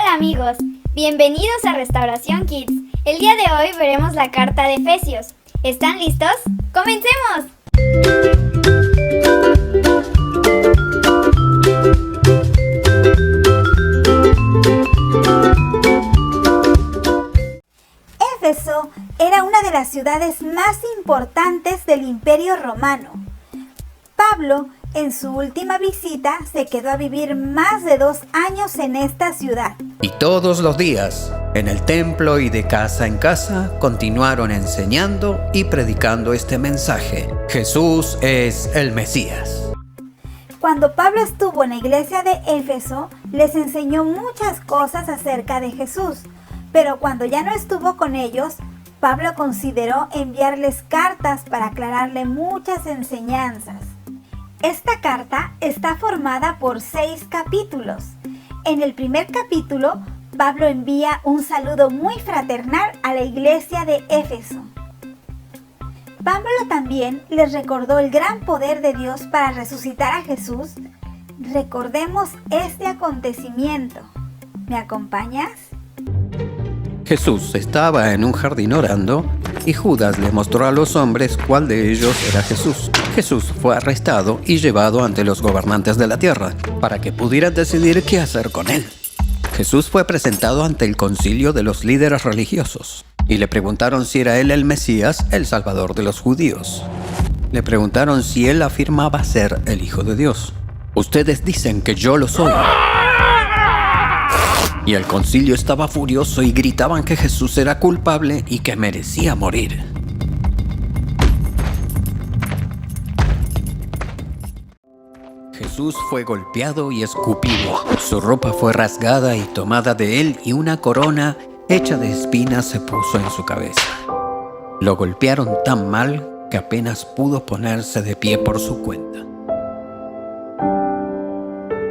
Hola amigos, bienvenidos a Restauración Kids. El día de hoy veremos la carta de Efesios. ¿Están listos? ¡Comencemos! Éfeso era una de las ciudades más importantes del Imperio Romano. Pablo, en su última visita, se quedó a vivir más de 2 años en esta ciudad. Y todos los días, en el templo y de casa en casa, continuaron enseñando y predicando este mensaje: Jesús es el Mesías. Cuando Pablo estuvo en la iglesia de Éfeso, les enseñó muchas cosas acerca de Jesús. Pero cuando ya no estuvo con ellos, Pablo consideró enviarles cartas para aclararle muchas enseñanzas. Esta carta está formada por 6 capítulos. En el primer capítulo, Pablo envía un saludo muy fraternal a la iglesia de Éfeso. Pablo también les recordó el gran poder de Dios para resucitar a Jesús. Recordemos este acontecimiento. ¿Me acompañas? Jesús estaba en un jardín orando y Judas le mostró a los hombres cuál de ellos era Jesús. Jesús fue arrestado y llevado ante los gobernantes de la tierra para que pudieran decidir qué hacer con él. Jesús fue presentado ante el concilio de los líderes religiosos y le preguntaron si era él el Mesías, el Salvador de los judíos. Le preguntaron si él afirmaba ser el Hijo de Dios. Ustedes dicen que yo lo soy. Y el concilio estaba furioso y gritaban que Jesús era culpable y que merecía morir. Jesús fue golpeado y escupido. Su ropa fue rasgada y tomada de él y una corona hecha de espinas se puso en su cabeza. Lo golpearon tan mal que apenas pudo ponerse de pie por su cuenta.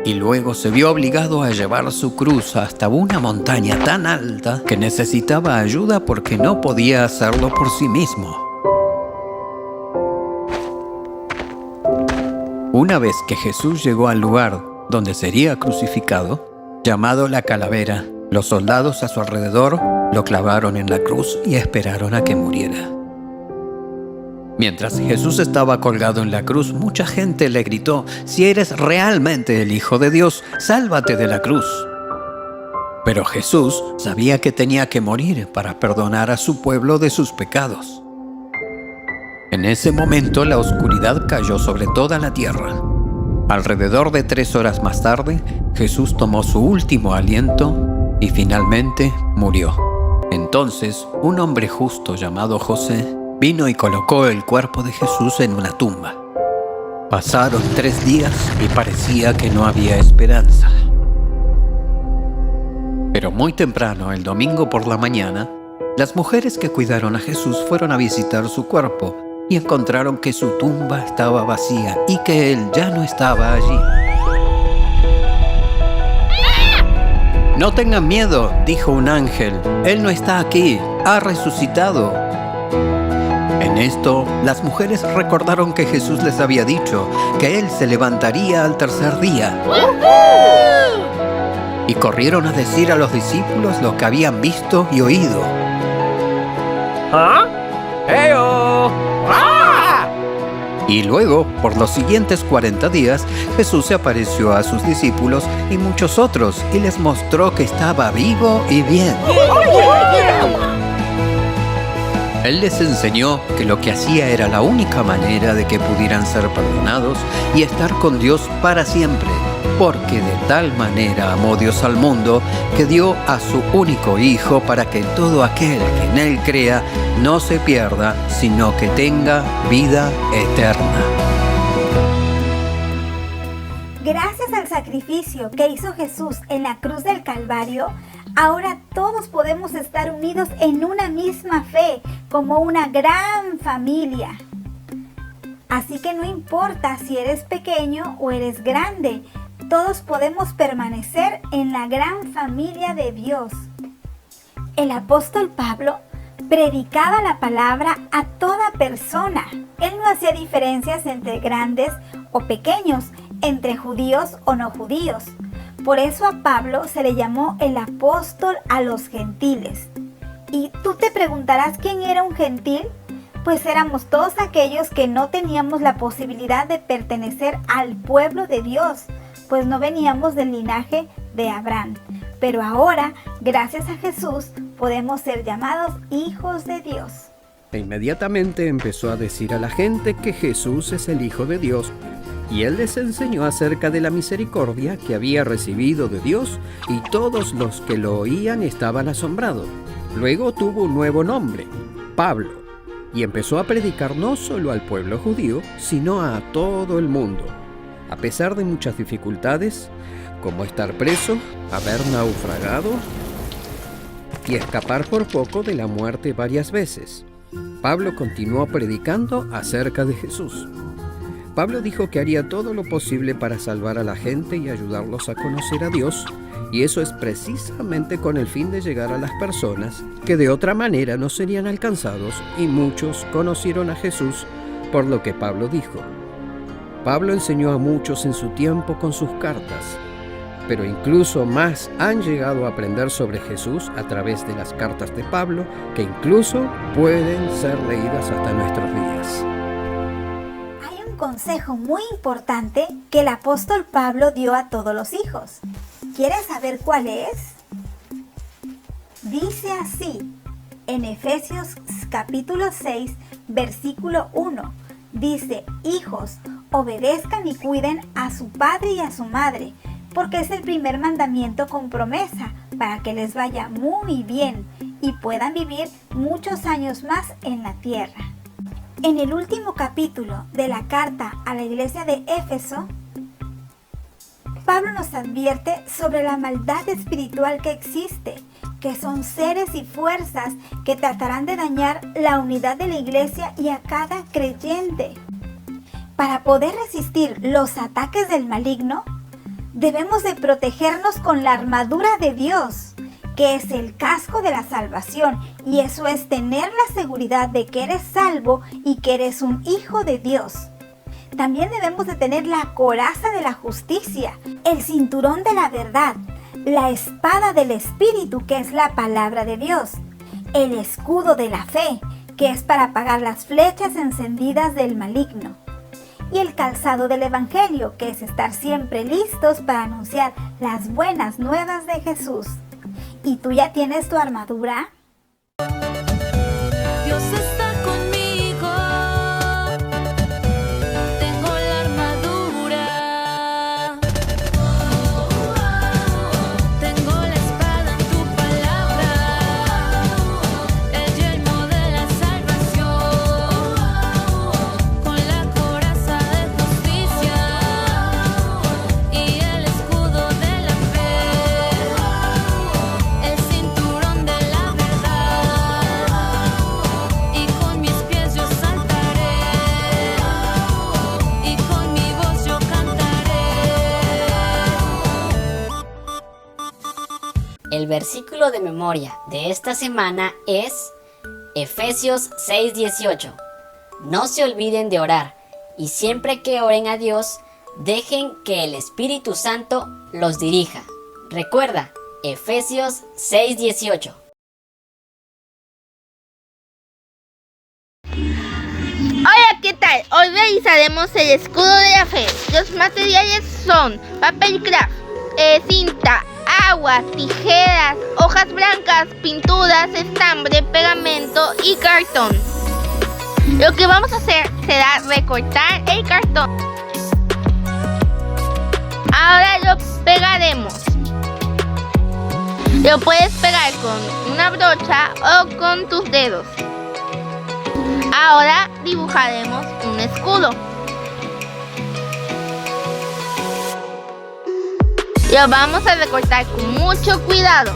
Y luego se vio obligado a llevar su cruz hasta una montaña tan alta que necesitaba ayuda porque no podía hacerlo por sí mismo. Una vez que Jesús llegó al lugar donde sería crucificado, llamado la Calavera, los soldados a su alrededor lo clavaron en la cruz y esperaron a que muriera. Mientras Jesús estaba colgado en la cruz, mucha gente le gritó: «Si eres realmente el Hijo de Dios, sálvate de la cruz». Pero Jesús sabía que tenía que morir para perdonar a su pueblo de sus pecados. En ese momento la oscuridad cayó sobre toda la tierra. Alrededor de 3 horas más tarde, Jesús tomó su último aliento y finalmente murió. Entonces, un hombre justo llamado José vino y colocó el cuerpo de Jesús en una tumba. Pasaron 3 días y parecía que no había esperanza. Pero muy temprano, el domingo por la mañana, las mujeres que cuidaron a Jesús fueron a visitar su cuerpo y encontraron que su tumba estaba vacía y que él ya no estaba allí. «No tengan miedo», dijo un ángel. «Él no está aquí, ha resucitado». En esto, las mujeres recordaron que Jesús les había dicho que Él se levantaría al 3er día. Y corrieron a decir a los discípulos lo que habían visto y oído. Y luego, por los siguientes 40 días, Jesús se apareció a sus discípulos y muchos otros y les mostró que estaba vivo y bien. Él les enseñó que lo que hacía era la única manera de que pudieran ser perdonados y estar con Dios para siempre, porque de tal manera amó Dios al mundo que dio a su único Hijo para que todo aquel que en Él crea no se pierda, sino que tenga vida eterna. Gracias al sacrificio que hizo Jesús en la cruz del Calvario, ahora todos podemos estar unidos en una misma fe, como una gran familia. Así que no importa si eres pequeño o eres grande, todos podemos permanecer en la gran familia de Dios. El apóstol Pablo predicaba la palabra a toda persona. Él no hacía diferencias entre grandes o pequeños, entre judíos o no judíos. Por eso a Pablo se le llamó el apóstol a los gentiles. Y tú te preguntarás quién era un gentil. Pues éramos todos aquellos que no teníamos la posibilidad de pertenecer al pueblo de Dios, pues no veníamos del linaje de Abraham. Pero ahora, gracias a Jesús, podemos ser llamados hijos de Dios. E inmediatamente empezó a decir a la gente que Jesús es el Hijo de Dios, y él les enseñó acerca de la misericordia que había recibido de Dios, y todos los que lo oían estaban asombrados. Luego tuvo un nuevo nombre, Pablo, y empezó a predicar no solo al pueblo judío, sino a todo el mundo. A pesar de muchas dificultades, como estar preso, haber naufragado y escapar por poco de la muerte varias veces, Pablo continuó predicando acerca de Jesús. Pablo dijo que haría todo lo posible para salvar a la gente y ayudarlos a conocer a Dios, y eso es precisamente con el fin de llegar a las personas que de otra manera no serían alcanzados, y muchos conocieron a Jesús por lo que Pablo dijo. Pablo enseñó a muchos en su tiempo con sus cartas, pero incluso más han llegado a aprender sobre Jesús a través de las cartas de Pablo, que incluso pueden ser leídas hasta nuestros días. Hay un consejo muy importante que el apóstol Pablo dio a todos los hijos. ¿Quieres saber cuál es? Dice así, en Efesios capítulo 6, versículo 1, dice: hijos, obedezcan y cuiden a su padre y a su madre, porque es el primer mandamiento con promesa, para que les vaya muy bien y puedan vivir muchos años más en la tierra. En el último capítulo de la carta a la iglesia de Éfeso, Pablo nos advierte sobre la maldad espiritual que existe, que son seres y fuerzas que tratarán de dañar la unidad de la iglesia y a cada creyente. Para poder resistir los ataques del maligno, debemos de protegernos con la armadura de Dios, que es el casco de la salvación, y eso es tener la seguridad de que eres salvo y que eres un hijo de Dios. También debemos de tener la coraza de la justicia, el cinturón de la verdad, la espada del Espíritu, que es la palabra de Dios, el escudo de la fe, que es para apagar las flechas encendidas del maligno, y el calzado del Evangelio, que es estar siempre listos para anunciar las buenas nuevas de Jesús. ¿Y tú ya tienes tu armadura? Dios está conmigo, tengo la armadura, tengo la espada en tu palabra, el yelmo de la salvación, con la coraza de justicia y el escudo de la fe, el cinturón de la verdad, y con mis pies yo saltaré, y con mi voz yo cantaré. El versículo de memoria de esta semana es Efesios 6:18. No se olviden de orar, y siempre que oren a Dios, dejen que el Espíritu Santo los dirija. Recuerda, Efesios 6:18. Hola, ¿qué tal? Hoy realizaremos el escudo de la fe. Los materiales son papel craft, cinta, agua, tijeras, hojas blancas, pinturas, estambre, pegamento y cartón. Lo que vamos a hacer será recortar el cartón. Ahora lo pegaremos. Lo puedes pegar con una brocha o con tus dedos. Ahora dibujaremos un escudo. Lo vamos a recortar con mucho cuidado.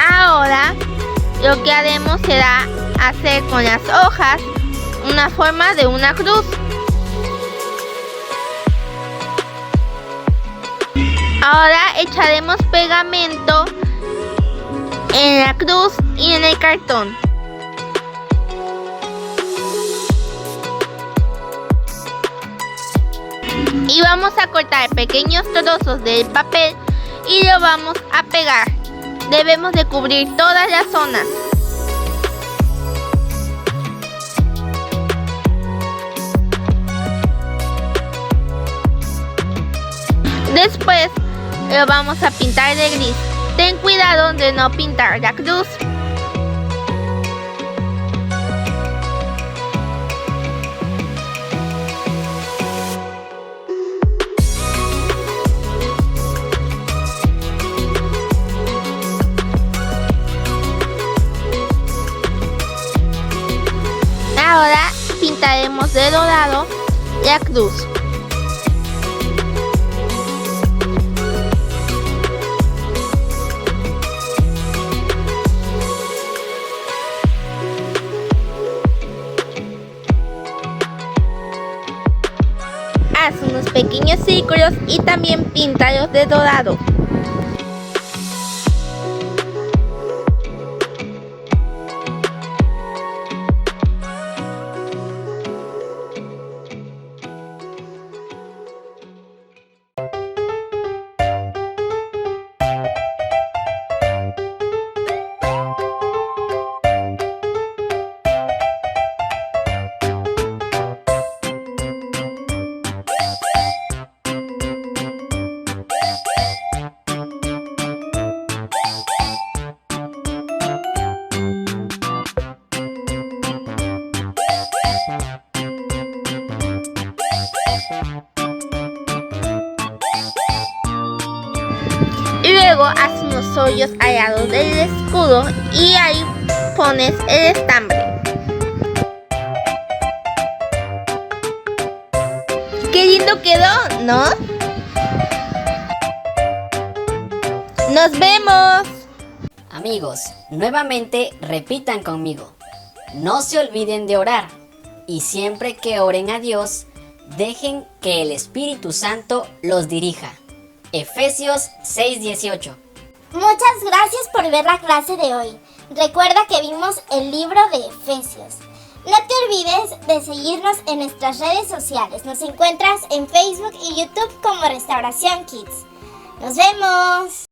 Ahora lo que haremos será hacer con las hojas una forma de una cruz. Ahora echaremos pegamento en la cruz y en el cartón. Y vamos a cortar pequeños trozos del papel y lo vamos a pegar. Debemos de cubrir todas las zonas. Después lo vamos a pintar de gris. Ten cuidado de no pintar la cruz. Ahora pintaremos de dorado la cruz. Haz unos pequeños círculos y también píntalos de dorado. Luego haz unos hoyos al lado del escudo y ahí pones el estambre. ¡Qué lindo quedó!, ¿no? ¡Nos vemos! Amigos, nuevamente repitan conmigo. No se olviden de orar y siempre que oren a Dios, dejen que el Espíritu Santo los dirija. Efesios 6:18. Muchas gracias por ver la clase de hoy. Recuerda que vimos el libro de Efesios. No te olvides de seguirnos en nuestras redes sociales. Nos encuentras en Facebook y YouTube como Restauración Kids. ¡Nos vemos!